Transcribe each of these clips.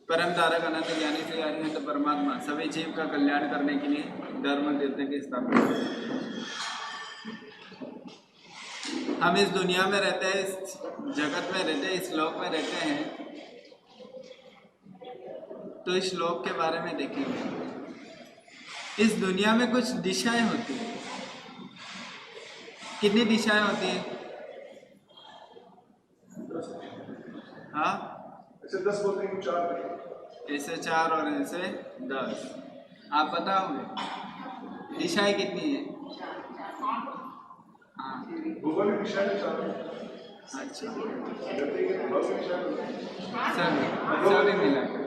परम तारक अनंत ज्ञानी से अरिहंत परमात्मा सभी जीव का कल्याण करने के लिए धर्म देवता की स्थापना। हम इस दुनिया में रहते हैं, इस जगत में रहते हैं, इस लोक में रहते हैं, तो इस लोक के बारे में देखेंगे। इस दुनिया में कुछ दिशाएं होती हैं। कितनी दिशाएं होती हैं? हाँ, ऐसे 10 बोलते हैं, 4 ऐसे 4 और ऐसे 10। आप बताओगे दिशाएं कितनी है? हाँ, भूगोल की दिशा है 4। अच्छा, धरती के भाग की दिशा है सभी मिला कर।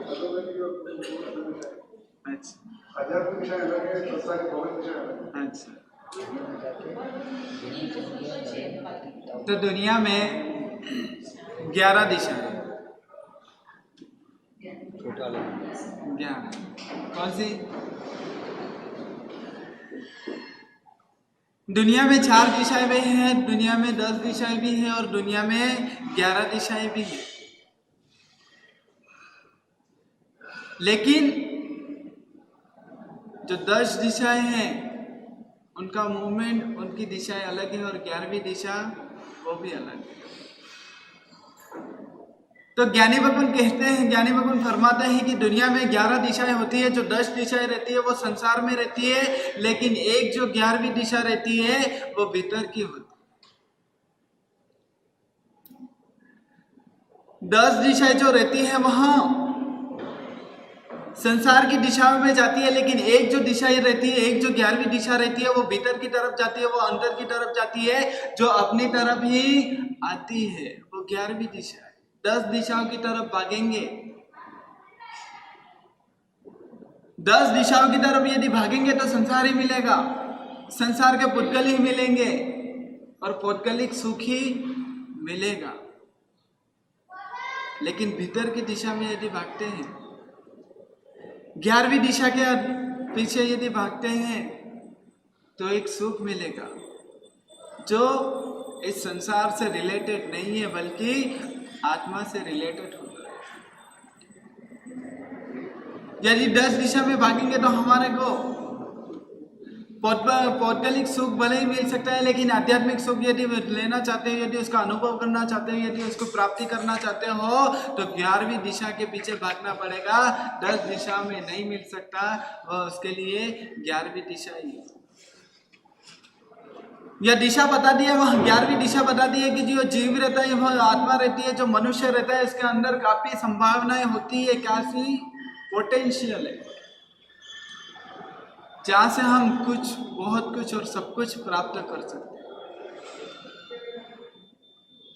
अच्छा आध्यात्मिक दिशा अलग है, संस्था की भौतिक दिशा अलग है। अच्छा, तो दुनिया में 11 दिशा है। 11 कौन सी? दुनिया में 4 दिशाएं भी हैं, दुनिया में 10 दिशाएं भी हैं और दुनिया में 11 दिशाएं भी हैं। लेकिन जो 10 दिशाएं हैं उनका मूवमेंट, उनकी दिशाएं अलग है और 11वीं दिशा वो भी अलग है। तो ज्ञानी भगवान कहते हैं, ज्ञानी भगवान फरमाते हैं कि दुनिया में 11 दिशाएं होती है। जो 10 दिशाएं रहती है वो संसार में रहती है, लेकिन एक जो 11वीं दिशा रहती है वो भीतर की होती है। 10 दिशाएं जो रहती है वहां संसार की दिशाओं में जाती है, लेकिन एक जो दिशा रहती है, एक जो 11वीं दिशा रहती है वो भीतर की तरफ जाती है, वो अंदर की तरफ जाती है, जो अपनी तरफ ही आती है, वो 11वीं दिशा है। 10 दिशाओं की तरफ भागेंगे, 10 दिशाओं की तरफ यदि भागेंगे तो संसार ही मिलेगा, संसार के पुद्गल ही मिलेंगे और पौद्गलिक सुख ही मिलेगा। लेकिन भीतर की दिशा में यदि भागते हैं, 11वीं दिशा के पीछे यदि भागते हैं तो एक सुख मिलेगा जो इस संसार से रिलेटेड नहीं है, बल्कि आत्मा से रिलेटेड होता है। यदि 10 दिशा में भागेंगे तो हमारे को पौद्गलिक सुख भले ही मिल सकता है, लेकिन आध्यात्मिक सुख यदि लेना चाहते हो, यदि उसका अनुभव करना चाहते हो, यदि उसको प्राप्ति करना चाहते हो तो 11वीं दिशा के पीछे भागना पड़ेगा। 10 दिशा में नहीं मिल सकता, वह उसके लिए 11वीं दिशा ही है। यह दिशा बता दी है, वह 11वीं दिशा बता दी है कि जो जीव रहता है, वह आत्मा रहती है, जो मनुष्य रहता है, इसके अंदर काफी संभावनाएं होती है, काफी पोटेंशियल है, जहां से हम कुछ, बहुत कुछ और सब कुछ प्राप्त कर सकते हैं।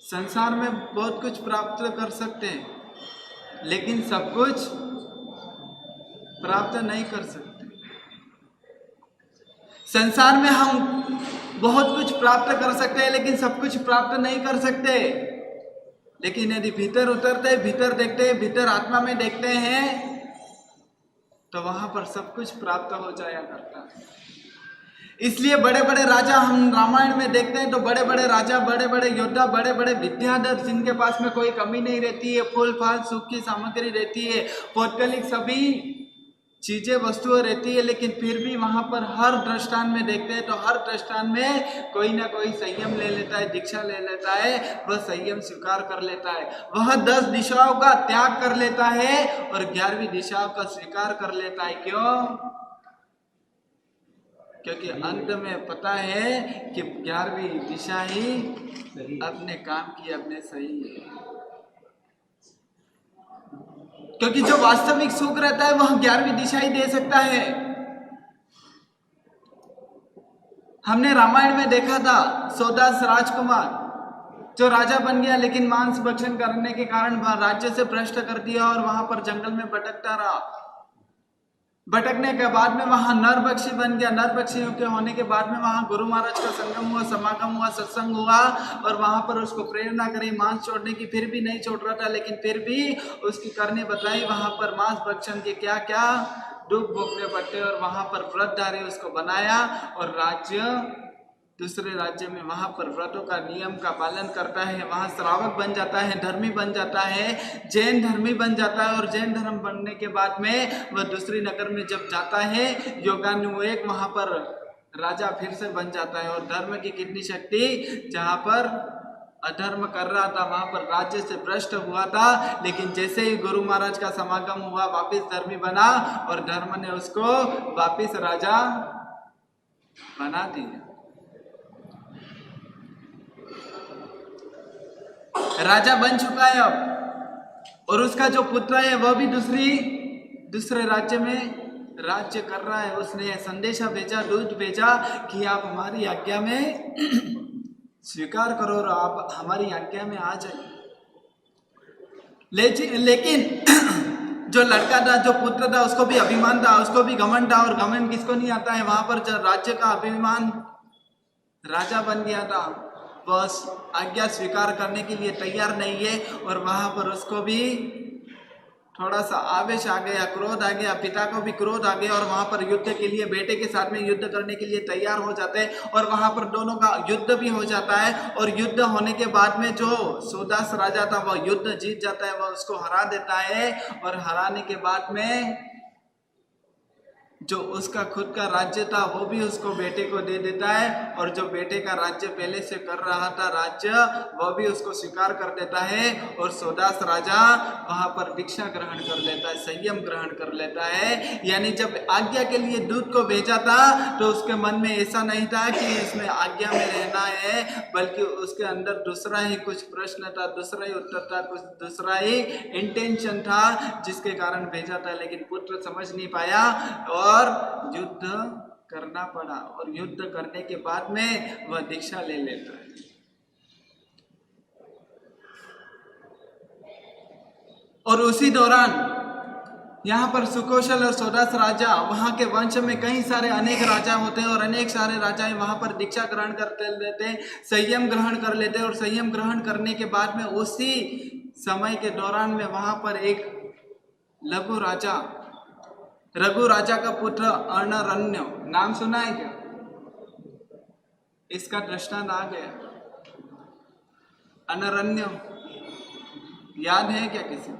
संसार में बहुत कुछ प्राप्त कर सकते हैं, लेकिन सब कुछ प्राप्त नहीं कर सकते। संसार में हम बहुत कुछ प्राप्त कर सकते हैं, लेकिन सब कुछ प्राप्त नहीं कर सकते। लेकिन यदि भीतर उतरते हैं, भीतर देखते हैं, भीतर आत्मा में देखते हैं, तो वहां पर सब कुछ प्राप्त हो जाया करता है। इसलिए बड़े बड़े राजा हम रामायण में देखते हैं तो बड़े बड़े राजा, बड़े बड़े योद्धा, बड़े बड़े विद्याधर, जिनके पास में कोई कमी नहीं रहती है, फूल फाल सुख की सामग्री रहती है, पौद्गलिक सभी चीजें वस्तुएं रहती है, लेकिन फिर भी वहां पर हर दृष्टांत में देखते हैं तो हर दृष्टांत में कोई ना कोई संयम ले लेता है, दीक्षा ले लेता है, वह संयम स्वीकार कर लेता है, वह 10 दिशाओं का त्याग कर लेता है और 11वीं दिशाओं का स्वीकार कर लेता है। क्यों? क्योंकि अंत में पता है कि 11वीं दिशा ही अपने काम की अपने सही है। क्योंकि जो वास्तविक सुख रहता है वह 11वीं दिशा ही दे सकता है। हमने रामायण में देखा था सौदास राजकुमार जो राजा बन गया, लेकिन मांस भक्षण करने के कारण राज्य से भ्रष्ट कर दिया और वहां पर जंगल में भटकता रहा। भटकने के बाद में वहां नरभक्षी बन गया। नरभक्षी के होने के बाद में वहां गुरु महाराज का संगम हुआ, समागम हुआ, सत्संग हुआ और वहां पर उसको प्रेरणा करी मांस छोड़ने की, फिर भी नहीं छोड़ रहा था, लेकिन फिर भी उसकी करनी बताई वहां पर मांस भक्षण के क्या क्या दुख भोगने पड़ते और वहां पर व्रतधारी उसको बनाया और राज्य दूसरे राज्य में वहाँ पर व्रतों का नियम का पालन करता है, वहाँ श्रावक बन जाता है, धर्मी बन जाता है, जैन धर्मी बन जाता है। और जैन धर्म बनने के बाद में वह दूसरी नगर में जब जाता है योगानुयोग वहाँ पर राजा फिर से बन जाता है। और धर्म की कितनी शक्ति, जहाँ पर अधर्म कर रहा था वहां पर राज्य से भ्रष्ट हुआ था, लेकिन जैसे ही गुरु महाराज का समागम हुआ वापिस धर्मी बना और धर्म ने उसको वापिस राजा बना दिया। राजा बन चुका है अब, और उसका जो पुत्र है वह भी दूसरे राज्य में राज्य कर रहा है। उसने संदेशा भेजा, दूत भेजा कि आप हमारी आज्ञा में स्वीकार करो और आप हमारी आज्ञा में आ जाइए। लेकिन जो लड़का था, जो पुत्र था, उसको भी अभिमान था, उसको भी घमंड था। और घमंड किसको नहीं आता है, वहां पर जो राज्य का अभिमान राजा बन गया था, बस आज्ञा स्वीकार करने के लिए तैयार नहीं है। और वहां पर उसको भी थोड़ा सा आवेश आ गया, क्रोध आ गया, पिता को भी क्रोध आ गया। और वहां पर युद्ध के लिए बेटे के साथ में युद्ध करने के लिए तैयार हो जाते हैं। और वहां पर दोनों का युद्ध भी हो जाता है। और युद्ध होने के बाद में जो सोदास राजा था वह युद्ध जीत जाता है, वह उसको हरा देता है। और हराने के बाद में जो उसका खुद का राज्य था वो भी उसको बेटे को दे देता है। और जो बेटे का राज्य पहले से कर रहा था राज्य, वह भी उसको स्वीकार कर देता है। और सोदास राजा वहां पर दीक्षा ग्रहण कर लेता है, संयम ग्रहण कर लेता है। यानी जब आज्ञा के लिए दूत को भेजा था तो उसके मन में ऐसा नहीं था कि इसमें आज्ञा में रहना है, बल्कि उसके अंदर दूसरा ही कुछ प्रश्न था, दूसरा ही उत्तर था, कुछ दूसरा ही इंटेंशन था जिसके कारण भेजा था। लेकिन पुत्र समझ नहीं पाया और युद्ध करना पड़ा। और युद्ध करने के बाद में वह दीक्षा ले लेता है। और उसी दौरान यहाँ पर सुकौशल और सोदास राजा, वहाँ के वंश में कई सारे अनेक राजा होते हैं और अनेक सारे राजा वहाँ पर दीक्षा ग्रहण करते लेते, संयम ग्रहण कर लेते। और संयम ग्रहण करने के बाद में उसी समय के दौरान में वहाँ पर एक रघु राजा का पुत्र अनरण्य, नाम सुना है क्या? इसका दृष्टांत आ गया। अनरण्य याद है क्या किसी?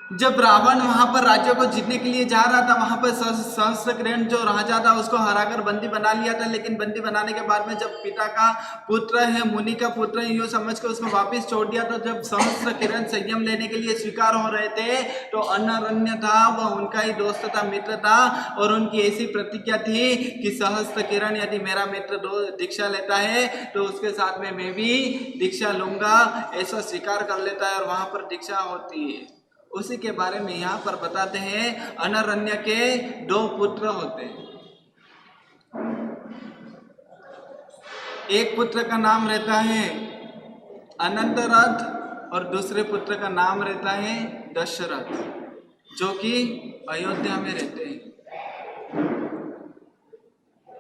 जब रावण वहां पर राज्य को जीतने के लिए जा रहा था, वहां पर सहस्त्रकिरण जो राजा था उसको हराकर बंदी बना लिया था। लेकिन बंदी बनाने के बाद में जब पिता का पुत्र है, मुनि का पुत्र है, यूं समझ के उसको वापस छोड़ दिया। तो जब सहस्त्रकिरण संयम लेने के लिए स्वीकार हो रहे थे तो अनरण्य था, वह उनका ही दोस्त था, मित्र था। और उनकी ऐसी प्रतिज्ञा थी कि सहस्त्रकिरण यदि मेरा मित्र दीक्षा लेता है तो उसके साथ में मैं भी दीक्षा लूंगा, ऐसा स्वीकार कर लेता है और वहां पर दीक्षा होती है। उसी के बारे में यहाँ पर बताते हैं। अनरण्य के 2 पुत्र होते हैं। एक पुत्र का नाम रहता है अनंतरथ और दूसरे पुत्र का नाम रहता है दशरथ, जो कि अयोध्या में रहते हैं।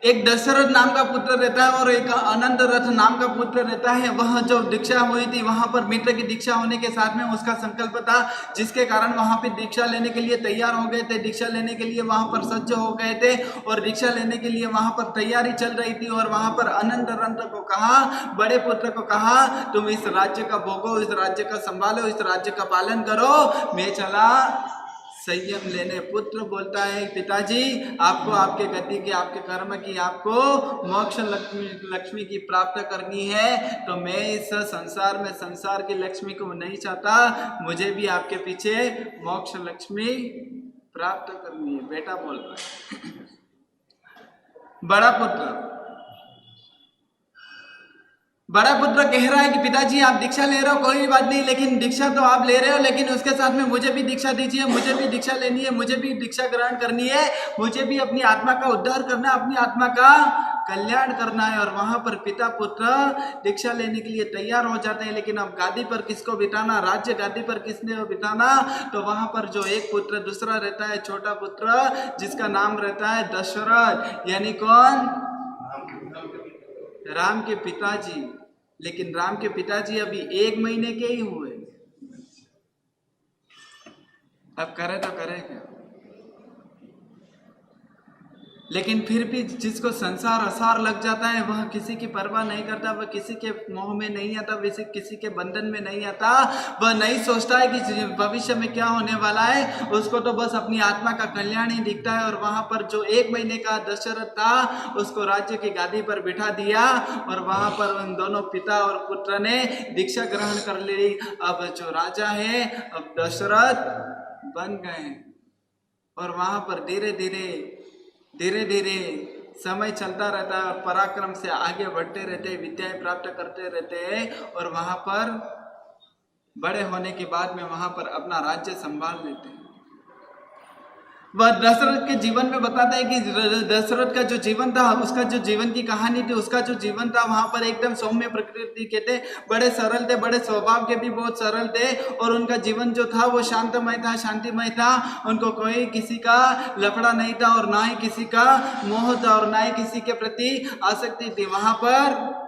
एक दशरथ नाम का पुत्र रहता है और एक अनंतरथ नाम का पुत्र रहता है। वह जो दीक्षा हुई थी वहां पर मित्र की दीक्षा होने के साथ में उसका संकल्प था, जिसके कारण वहां पे दीक्षा लेने के लिए तैयार हो गए थे, दीक्षा लेने के लिए वहां पर सज्ज हो गए थे और दीक्षा लेने के लिए वहां पर तैयारी चल रही थी। और वहां पर अनंतरथ को कहा, बड़े पुत्र को कहा, तुम इस राज्य का भोगो, इस राज्य का संभालो, इस राज्य का पालन करो, मैं चला संयम लेने। पुत्र बोलता है, पिताजी आपको आपके गति की, आपके कर्म की, आपको मोक्ष लक्ष्मी की प्राप्त करनी है, तो मैं इस संसार में संसार की लक्ष्मी को नहीं चाहता, मुझे भी आपके पीछे मोक्ष लक्ष्मी प्राप्त करनी है। बेटा बोल रहा है। बड़ा पुत्र कह रहा है कि पिताजी आप दीक्षा ले रहे हो, कोई बात नहीं, लेकिन दीक्षा तो आप ले रहे हो, लेकिन उसके साथ में मुझे भी दीक्षा दीजिए, मुझे भी दीक्षा लेनी है, मुझे भी दीक्षा ग्रहण करनी है, मुझे भी अपनी आत्मा का उद्धार करना है, अपनी आत्मा का कल्याण करना है। और वहां पर पिता पुत्र दीक्षा लेने के लिए तैयार हो जाते हैं। लेकिन अब गादी पर किसको बिठाना, राज्य गादी पर किसने बिठाना? तो वहां पर जो एक पुत्र दूसरा रहता है, छोटा पुत्र, जिसका नाम रहता है दशरथ, यानी कौन? राम के पिताजी। लेकिन राम के पिताजी अभी 1 महीने के ही हुए। अब करे तो करे क्या? लेकिन फिर भी जिसको संसार असार लग जाता है वह किसी की परवाह नहीं करता, वह किसी के मोह में नहीं आता, वैसे किसी के बंधन में नहीं आता। वह नहीं सोचता है कि भविष्य में क्या होने वाला है, उसको तो बस अपनी आत्मा का कल्याण ही दिखता है। और वहां पर जो 1 महीने का दशरथ था उसको राज्य की गादी पर बिठा दिया और वहां पर उन दोनों पिता और पुत्र ने दीक्षा ग्रहण कर ली। अब जो राजा है अब दशरथ बन गए और वहां पर धीरे धीरे समय चलता रहता है, पराक्रम से आगे बढ़ते रहते, विद्याएं प्राप्त करते रहते हैं और वहां पर बड़े होने के बाद में वहां पर अपना राज्य संभाल लेते हैं। वह दशरथ के जीवन में बताता है कि दशरथ का जो जीवन था, उसका जो जीवन की कहानी थी, उसका जो जीवन था वहां पर एकदम सौम्य प्रकृति के थे, बड़े सरल थे, बड़े स्वभाव के भी बहुत सरल थे और उनका जीवन जो था वो शांतमय था, शांतिमय था। उनको कोई किसी का लफड़ा नहीं था और ना ही किसी का मोह था और ना ही किसी के प्रति आसक्ति थी। वहां पर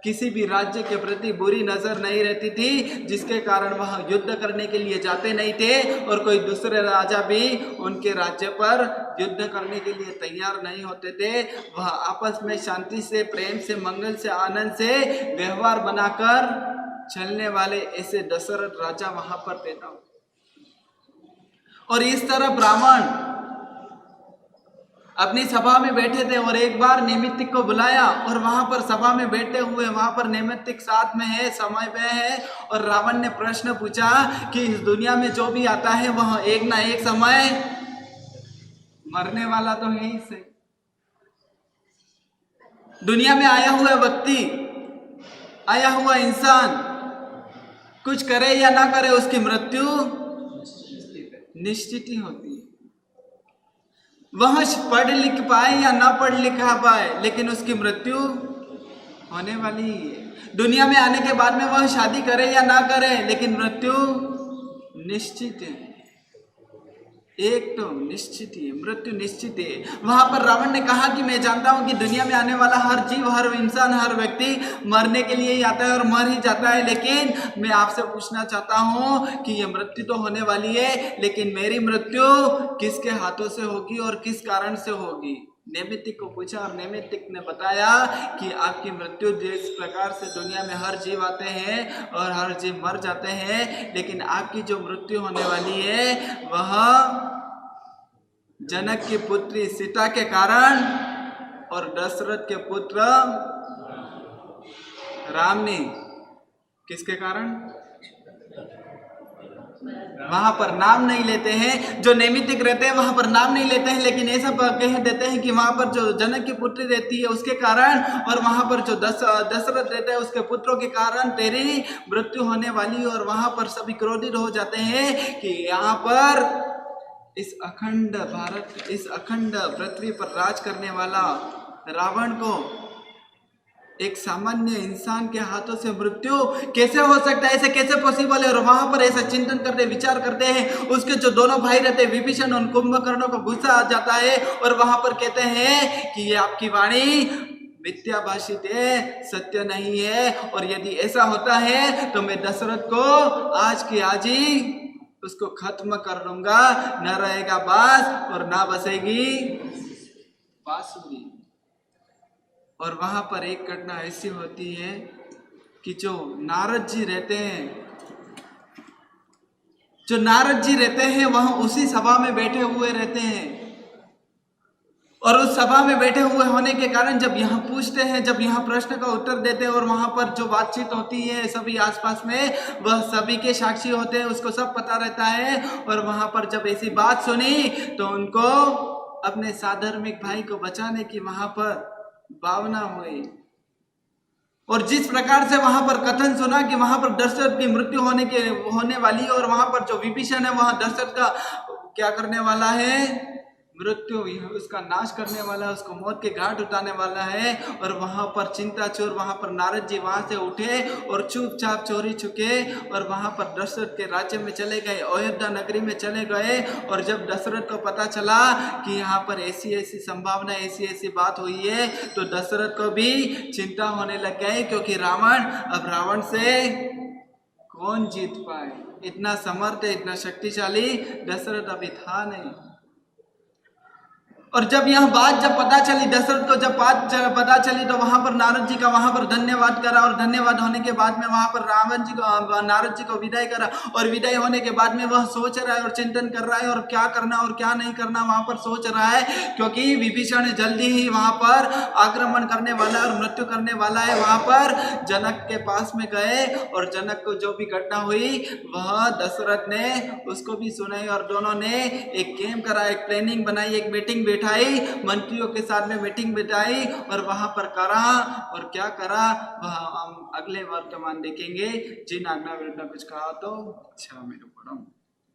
किसी भी राज्य के प्रति बुरी नजर नहीं रहती थी, जिसके कारण वह युद्ध करने के लिए जाते नहीं थे और कोई दूसरे राजा भी उनके राज्य पर युद्ध करने के लिए तैयार नहीं होते थे। वह आपस में शांति से, प्रेम से, मंगल से, आनंद से व्यवहार बनाकर चलने वाले ऐसे दशरथ राजा वहां पर पैदा हुए। और इस तरह ब्राह्मण अपनी सभा में बैठे थे और एक बार नैमित्तिक को बुलाया और वहां पर सभा में बैठे हुए वहां पर नैमित्तिक साथ में है, समय में है और रावण ने प्रश्न पूछा कि इस दुनिया में जो भी आता है वह एक ना एक समय मरने वाला तो है ही सही। दुनिया में आया हुआ व्यक्ति, आया हुआ इंसान कुछ करे या ना करे उसकी मृत्यु निश्चित ही होती है। वह पढ़ लिख पाए या ना पढ़ लिखा पाए लेकिन उसकी मृत्यु होने वाली ही है। दुनिया में आने के बाद में वह शादी करे या ना करे लेकिन मृत्यु निश्चित है। एक तो निश्चित ही, मृत्यु निश्चित है। वहां पर रावण ने कहा कि मैं जानता हूं कि दुनिया में आने वाला हर जीव, हर इंसान, हर व्यक्ति मरने के लिए ही आता है और मर ही जाता है, लेकिन मैं आपसे पूछना चाहता हूं कि ये मृत्यु तो होने वाली है लेकिन मेरी मृत्यु किसके हाथों से होगी और किस कारण से होगी। नैमित्तिक को पूछा और नैमित्तिक ने बताया कि आपकी मृत्यु जिस प्रकार से दुनिया में हर जीव आते हैं और हर जीव मर जाते हैं, लेकिन आपकी जो मृत्यु होने वाली है वह जनक की पुत्री सीता के कारण और दशरथ के पुत्र राम ने किसके कारण। वहां पर नाम नहीं लेते हैं, जो नैमित्तिक रहते हैं वहां पर नाम नहीं लेते हैं, लेकिन ऐसा कह देते हैं कि वहां पर जो जनक की पुत्री रहती है उसके कारण और वहां पर जो दशरथ रहता है उसके पुत्रों के कारण तेरी मृत्यु होने वाली। और वहां पर सभी क्रोधित हो जाते हैं कि यहाँ पर इस अखंड भारत, इस अखंड पृथ्वी पर राज करने वाला रावण को एक सामान्य इंसान के हाथों से मृत्यु कैसे हो सकता है, ऐसे कैसे पॉसिबल है। और वहां पर ऐसा चिंतन करते, विचार करते हैं। उसके जो दोनों भाई रहते हैं विभीषण और कुंभकर्ण को गुस्सा आ जाता है और वहां पर कहते हैं कि ये आपकी वाणी मिथ्या भाषित है, सत्य नहीं है, और यदि ऐसा होता है तो मैं दशरथ को आज की आज ही उसको खत्म कर दूंगा, न रहेगा बास और ना बसेगी बांसुरी। और वहां पर एक घटना ऐसी होती है कि जो नारद जी रहते हैं वह उसी सभा में बैठे हुए रहते हैं और उस सभा में बैठे हुए होने के कारण जब यहाँ पूछते हैं, जब यहाँ प्रश्न का उत्तर देते हैं और वहां पर जो बातचीत होती है सभी आसपास में, वह सभी के साक्षी होते हैं, उसको सब पता रहता है। और वहां पर जब ऐसी बात सुनी तो उनको अपने साधर्मिक भाई को बचाने की वहां पर भावना हुई। और जिस प्रकार से वहां पर कथन सुना कि वहां पर दशरथ की मृत्यु होने वाली है और वहां पर जो विभीषण है वहां दशरथ का क्या करने वाला है, मृत्यु, उसका नाश करने वाला है, उसको मौत के घाट उतारने वाला है। और वहां पर चिंता चोर, वहां पर नारद जी वहां से उठे और चुपचाप चोरी छुके और वहां पर दशरथ के राज्य में चले गए, अयोध्या नगरी में चले गए। और जब दशरथ को पता चला कि यहाँ पर ऐसी ऐसी संभावना, ऐसी ऐसी बात हुई है, तो दशरथ को भी चिंता होने लग गई, क्योंकि अब रावण से कौन जीत पाए। इतना समर्थ, इतना शक्तिशाली दशरथ अभी था नहीं। और जब यह बात जब पता चली दशरथ को, जब बात पता चली तो वहां पर नारद जी का वहां पर धन्यवाद करा, और धन्यवाद होने के बाद में वहां पर रावण जी को, नारद जी को विदाई करा, और विदाई होने के बाद में वह सोच रहा है और चिंतन कर रहा है और क्या करना और क्या नहीं करना वहां पर सोच रहा है, क्योंकि विभीषण जल्दी ही वहां पर आक्रमण करने वाला है और मृत्यु करने वाला है। वहां पर जनक के पास में गए और जनक को जो भी घटना हुई वह दशरथ ने उसको भी सुनाई, और दोनों ने एक गेम करा, एक प्लानिंग बनाई, एक मीटिंग बैठाई, मंत्रियों के साथ में मीटिंग बैठाई और वहां पर करा, और क्या करा वह हम अगले वर्तमान देखेंगे। जिन आज्ञा विरुद्ध कुछ कहा तो अच्छा मेरे पढ़ो।